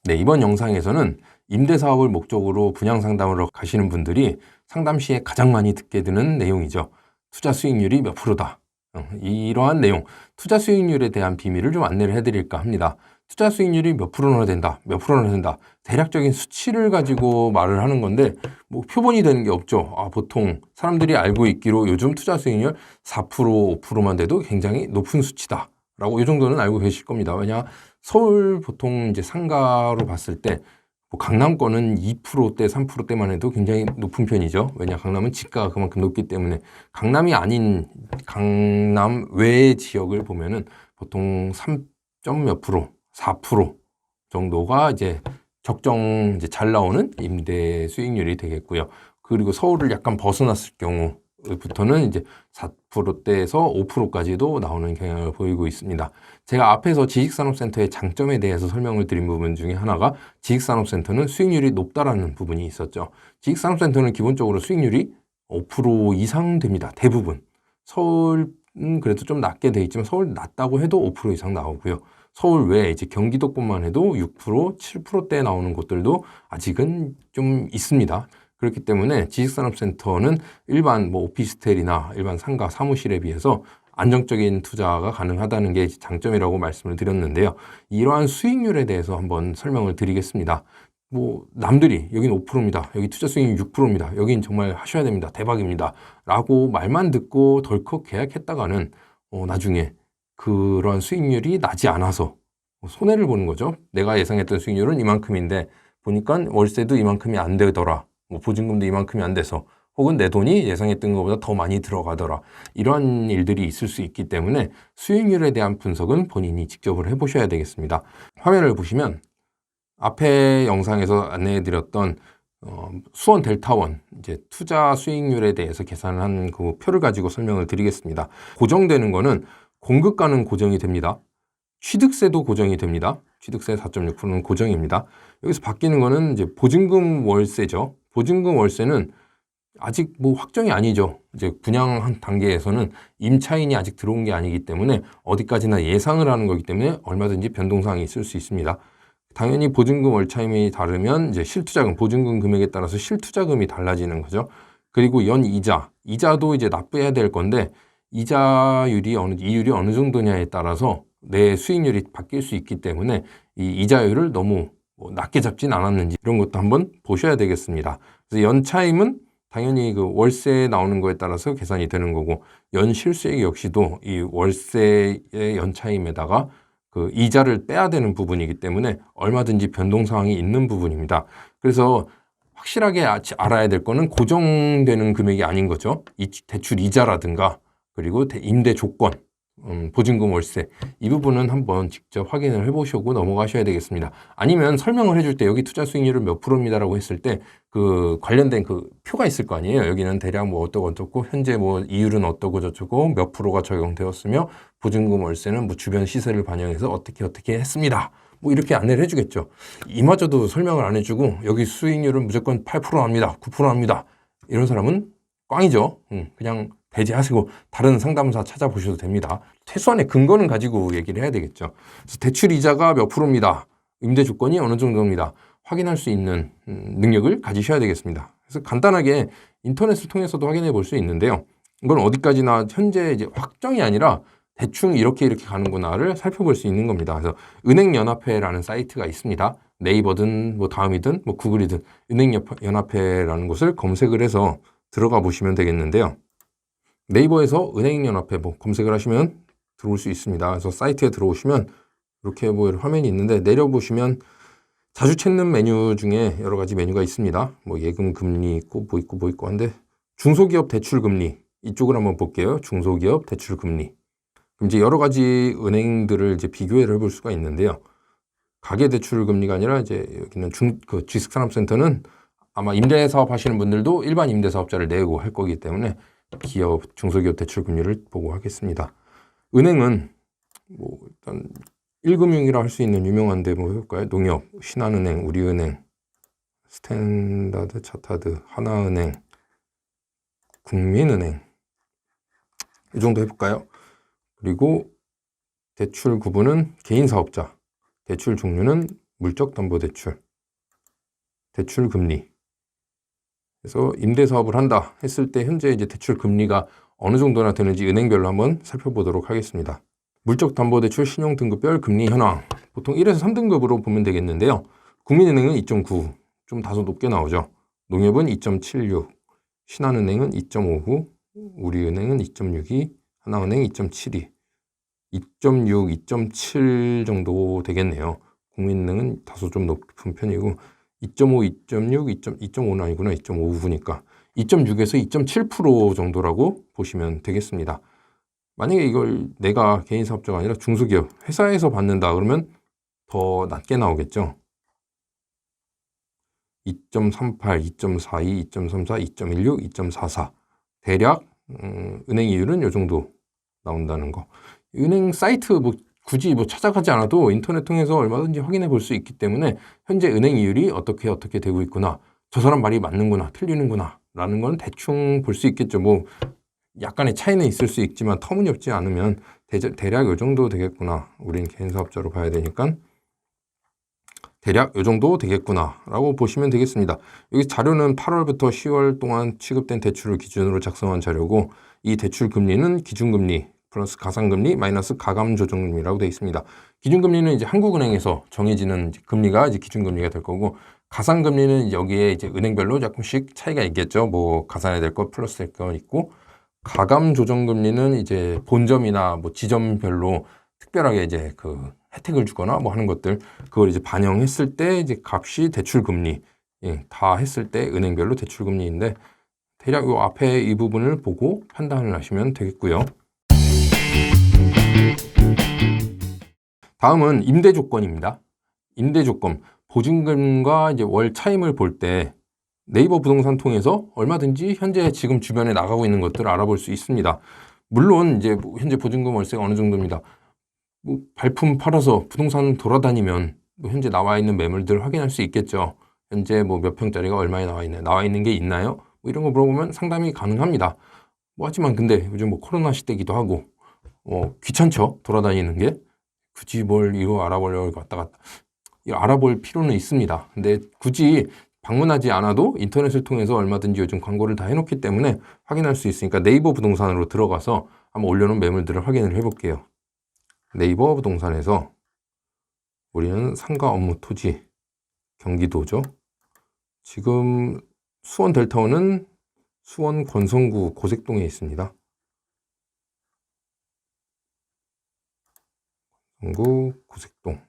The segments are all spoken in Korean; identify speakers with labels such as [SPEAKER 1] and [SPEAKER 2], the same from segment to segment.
[SPEAKER 1] 네, 이번 영상에서는 임대사업을 목적으로 분양상담으로 가시는 분들이 상담 시에 가장 많이 듣게 되는 내용이죠. 투자 수익률이 몇 프로다. 이러한 내용, 투자 수익률에 대한 비밀을 좀 안내를 해드릴까 합니다. 투자 수익률이 몇 프로나 된다, 몇 프로나 된다. 대략적인 수치를 가지고 말을 하는 건데 뭐 표본이 되는 게 없죠. 보통 사람들이 알고 있기로 요즘 투자 수익률 4%, 5%만 돼도 굉장히 높은 수치다. 라고 이 정도는 알고 계실 겁니다. 왜냐 서울 보통 이제 상가로 봤을 때 뭐 강남권은 2%대, 3%대만 해도 굉장히 높은 편이죠. 왜냐 강남은 지가가 그만큼 높기 때문에. 강남이 아닌 강남 외의 지역을 보면은 보통 3점 몇 프로, 4% 정도가 이제 적정 이제 잘 나오는 임대 수익률이 되겠고요. 그리고 서울을 약간 벗어났을 경우부터는 이제 4%대에서 5%까지도 나오는 경향을 보이고 있습니다. 제가 앞에서 지식산업센터의 장점에 대해서 설명을 드린 부분 중에 하나가 지식산업센터는 수익률이 높다라는 부분이 있었죠. 지식산업센터는 기본적으로 수익률이 5% 이상 됩니다. 대부분. 서울은 그래도 좀 낮게 돼 있지만 서울 낮다고 해도 5% 이상 나오고요. 서울 외에 이제 경기도뿐만 해도 6%, 7%대 나오는 곳들도 아직은 좀 있습니다. 그렇기 때문에 지식산업센터는 일반 뭐 오피스텔이나 일반 상가, 사무실에 비해서 안정적인 투자가 가능하다는 게 장점이라고 말씀을 드렸는데요. 이러한 수익률에 대해서 한번 설명을 드리겠습니다. 뭐 남들이 여긴 5%입니다. 여기 투자 수익률 6%입니다. 여긴 정말 하셔야 됩니다. 대박입니다. 라고 말만 듣고 덜컥 계약했다가는 나중에 그런 수익률이 나지 않아서 손해를 보는 거죠. 내가 예상했던 수익률은 이만큼인데 보니까 월세도 이만큼이 안 되더라. 뭐 보증금도 이만큼이 안 돼서 혹은 내 돈이 예상했던 것보다 더 많이 들어가더라. 이런 일들이 있을 수 있기 때문에 수익률에 대한 분석은 본인이 직접 해보셔야 되겠습니다. 화면을 보시면 앞에 영상에서 안내해드렸던 수원 델타원 이제 투자 수익률에 대해서 계산을 한 그 표를 가지고 설명을 드리겠습니다. 고정되는 거는 공급가는 고정이 됩니다. 취득세도 고정이 됩니다. 취득세 4.6%는 고정입니다. 여기서 바뀌는 거는 이제 보증금 월세죠. 보증금 월세는 아직 뭐 확정이 아니죠. 이제 분양한 단계에서는 임차인이 아직 들어온 게 아니기 때문에 어디까지나 예상을 하는 거기 때문에 얼마든지 변동사항이 있을 수 있습니다. 당연히 보증금 월차임이 다르면 이제 실투자금, 보증금 금액에 따라서 실투자금이 달라지는 거죠. 그리고 연 이자도 이제 납부해야 될 건데 이율이 어느 정도냐에 따라서 내 수익률이 바뀔 수 있기 때문에 이 이자율을 너무 낮게 잡진 않았는지 이런 것도 한번 보셔야 되겠습니다. 그래서 연차임은 당연히 그 월세에 나오는 거에 따라서 계산이 되는 거고 연실수익 역시도 이 월세의 연차임에다가 그 이자를 빼야 되는 부분이기 때문에 얼마든지 변동 사항이 있는 부분입니다. 그래서 확실하게 알아야 될 거는 고정되는 금액이 아닌 거죠. 이 대출 이자라든가 그리고 임대 조건, 보증금 월세 이 부분은 한번 직접 확인을 해보시고 넘어가셔야 되겠습니다. 아니면 설명을 해줄 때 여기 투자 수익률은 몇 프로입니다라고 했을 때 그 관련된 그 표가 있을 거 아니에요. 여기는 대략 뭐 어떻고 현재 뭐 이율은 어떻고 저쩌고 몇 프로가 적용되었으며 보증금 월세는 뭐 주변 시세를 반영해서 어떻게 했습니다. 뭐 이렇게 안내를 해주겠죠. 이마저도 설명을 안 해주고 여기 수익률은 무조건 8% 합니다. 9% 합니다. 이런 사람은 꽝이죠. 그냥 배제하시고 다른 상담사 찾아보셔도 됩니다. 최소한의 근거는 가지고 얘기를 해야 되겠죠. 그래서 대출 이자가 몇 프로입니다. 임대 조건이 어느 정도입니다. 확인할 수 있는 능력을 가지셔야 되겠습니다. 그래서 간단하게 인터넷을 통해서도 확인해 볼 수 있는데요. 이건 어디까지나 현재 이제 확정이 아니라 대충 이렇게 가는구나를 살펴볼 수 있는 겁니다. 그래서 은행연합회라는 사이트가 있습니다. 네이버든 뭐 다음이든 뭐 구글이든 은행연합회라는 곳을 검색을 해서 들어가 보시면 되겠는데요. 네이버에서 은행연합회 뭐 검색을 하시면 들어올 수 있습니다. 그래서 사이트에 들어오시면 이렇게 뭐 화면이 있는데 내려보시면 자주 찾는 메뉴 중에 여러 가지 메뉴가 있습니다. 뭐 예금 금리 있고 뭐 있고 한데 중소기업 대출 금리 이쪽을 한번 볼게요. 중소기업 대출 금리. 이제 여러 가지 은행들을 이제 비교를 해볼 수가 있는데요. 가계대출 금리가 아니라 이제 여기는 지식산업센터는 아마 임대사업 하시는 분들도 일반 임대사업자를 내고 할 거기 때문에 기업, 중소기업 대출 금리를 보고 하겠습니다. 은행은 뭐 일단 1금융이라 할 수 있는 유명한데 뭐 해볼까요? 농협, 신한은행, 우리은행, 스탠다드 차타드, 하나은행, 국민은행 이 정도 해볼까요? 그리고 대출 구분은 개인사업자, 대출 종류는 물적담보대출, 대출금리. 그래서 임대사업을 한다 했을 때 현재 이제 대출금리가 어느 정도나 되는지 은행별로 한번 살펴보도록 하겠습니다. 물적담보대출 신용등급별 금리 현황. 보통 1에서 3등급으로 보면 되겠는데요. 국민은행은 2.9, 좀 다소 높게 나오죠. 농협은 2.76, 신한은행은 2.59, 우리은행은 2.62, 하나은행 2.72, 2.6, 2.7 정도 되겠네요. 국민은행은 다소 좀 높은 편이고 2.5, 2.6, 2.5는 아니구나. 2.59니까 2.6에서 2.7% 정도라고 보시면 되겠습니다. 만약에 이걸 내가 개인 사업자가 아니라 중소기업, 회사에서 받는다 그러면 더 낮게 나오겠죠. 2.38, 2.42, 2.34, 2.16, 2.44 대략 은행 이율은 이 정도 나온다는 거. 은행 사이트 뭐 굳이 뭐 찾아가지 않아도 인터넷 통해서 얼마든지 확인해 볼 수 있기 때문에 현재 은행 이율이 어떻게 되고 있구나, 저 사람 말이 맞는구나, 틀리는구나 라는 건 대충 볼 수 있겠죠. 뭐 약간의 차이는 있을 수 있지만 터무니없지 않으면 대략 이 정도 되겠구나. 우린 개인 사업자로 봐야 되니까 대략 이 정도 되겠구나 라고 보시면 되겠습니다. 여기 자료는 8월부터 10월 동안 취급된 대출을 기준으로 작성한 자료고, 이 대출 금리는 기준금리 플러스 가상금리 마이너스 가감조정금리라고 되어 있습니다. 기준금리는 이제 한국은행에서 정해지는 금리가 이제 기준금리가 될 거고, 가상금리는 여기에 이제 은행별로 조금씩 차이가 있겠죠. 뭐 가산해야 될 거 플러스 될 거 있고, 가감조정금리는 이제 본점이나 뭐 지점별로 특별하게 이제 그 혜택을 주거나 뭐 하는 것들, 그걸 이제 반영했을 때 이제 값이 대출금리, 다 했을 때 은행별로 대출금리인데 대략 이 앞에 이 부분을 보고 판단을 하시면 되겠고요. 다음은 임대 조건입니다. 임대 조건, 보증금과 이제 월 차임을 볼 때 네이버 부동산 통해서 얼마든지 현재 지금 주변에 나가고 있는 것들을 알아볼 수 있습니다. 물론 이제 현재 보증금 월세가 어느 정도입니다. 뭐 발품 팔아서 부동산 돌아다니면 뭐 현재 나와 있는 매물들을 확인할 수 있겠죠. 현재 뭐 몇 평짜리가 얼마에 나와 있는 게 있나요? 뭐 이런 거 물어보면 상담이 가능합니다. 뭐 하지만 근데 요즘 뭐 코로나 시대기도 하고 귀찮죠, 돌아다니는 게. 굳이 뭘 이거 알아보려고 왔다 갔다 알아볼 필요는 있습니다. 근데 굳이 방문하지 않아도 인터넷을 통해서 얼마든지 요즘 광고를 다 해놓기 때문에 확인할 수 있으니까 네이버 부동산으로 들어가서 한번 올려놓은 매물들을 확인을 해볼게요. 네이버 부동산에서 우리는 상가 업무 토지 경기도죠. 지금 수원 델타원은 수원 권성구 고색동에 있습니다. 권성구 고색동.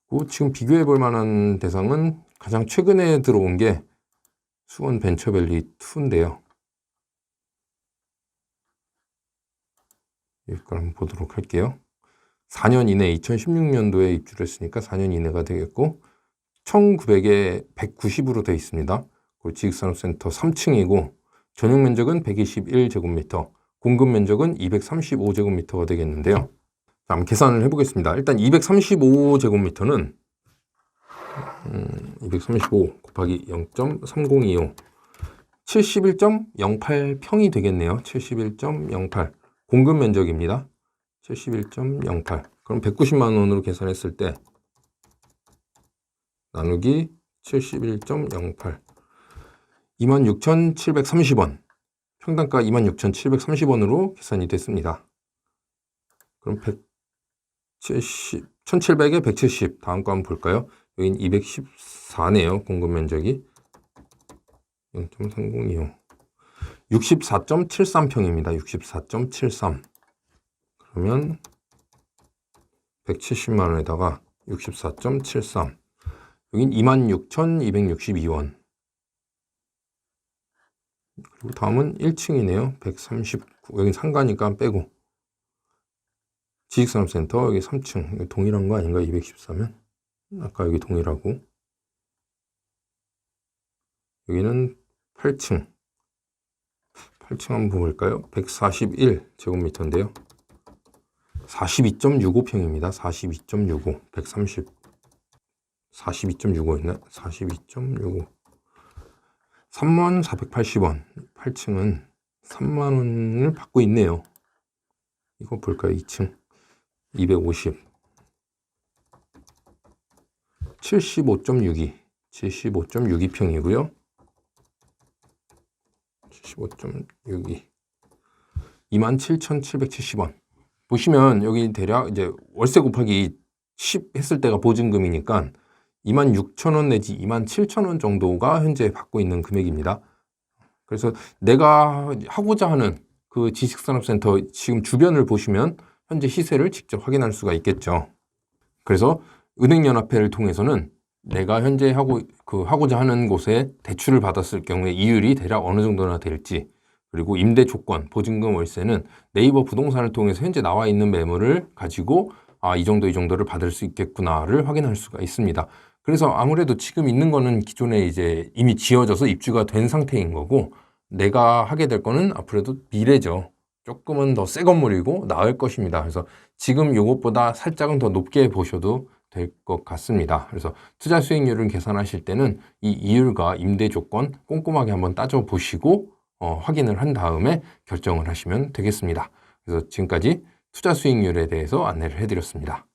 [SPEAKER 1] 그리고 지금 비교해 볼 만한 대상은 가장 최근에 들어온 게 수원 벤처밸리 2인데요. 이걸 한번 보도록 할게요. 4년 이내 2016년도에 입주를 했으니까 4년 이내가 되겠고 1900에 190으로 되어 있습니다. 그리고 지식산업센터 3층이고 전용 면적은 121제곱미터, 공급 면적은 235제곱미터가 되겠는데요. 자, 한번 계산을 해보겠습니다. 일단 235제곱미터는 235 곱하기 0.3025 71.08평이 되겠네요. 71.08 공급 면적입니다. 71.08 그럼 190만 원으로 계산했을 때 나누기 71.08 26,730원, 평당가 26,730원으로 계산이 됐습니다. 그럼 1700에 170 다음 거 한번 볼까요? 여긴 214네요. 공급 면적이 0.3025 64.73평입니다. 64.73 그러면 170만 원에다가 64.73 여긴 26,262원. 그리고 다음은 1층이네요. 139. 여긴 상가니까 빼고. 지식산업센터 여기 3층. 여기 동일한 거 아닌가? 214면? 아까 여기 동일하고. 여기는 8층. 8층 한번 볼까요? 141제곱미터인데요. 42.65평입니다. 42.65. 130. 42.65였나? 42.65. 3480원. 8층은 3만원을 받고 있네요. 이거 볼까요? 2층. 250. 75.62, 75.62평이고요. 75.62, 27,770원. 보시면 여기 대략 이제 월세 곱하기 10 했을 때가 보증금이니까 26,000원 내지 27,000원 정도가 현재 받고 있는 금액입니다. 그래서 내가 하고자 하는 그 지식산업센터 지금 주변을 보시면 현재 시세를 직접 확인할 수가 있겠죠. 그래서 은행연합회를 통해서는 내가 현재 하고자 하는 곳에 대출을 받았을 경우에 이율이 대략 어느 정도나 될지, 그리고 임대 조건, 보증금, 월세는 네이버 부동산을 통해서 현재 나와 있는 매물을 가지고 이 정도를 받을 수 있겠구나를 확인할 수가 있습니다. 그래서 아무래도 지금 있는 거는 기존에 이제 이미 지어져서 입주가 된 상태인 거고, 내가 하게 될 거는 앞으로도 미래죠. 조금은 더 새 건물이고 나을 것입니다. 그래서 지금 요것보다 살짝은 더 높게 보셔도 될 것 같습니다. 그래서 투자 수익률을 계산하실 때는 이 이율과 임대 조건 꼼꼼하게 한번 따져보시고 확인을 한 다음에 결정을 하시면 되겠습니다. 그래서 지금까지 투자 수익률에 대해서 안내를 해드렸습니다.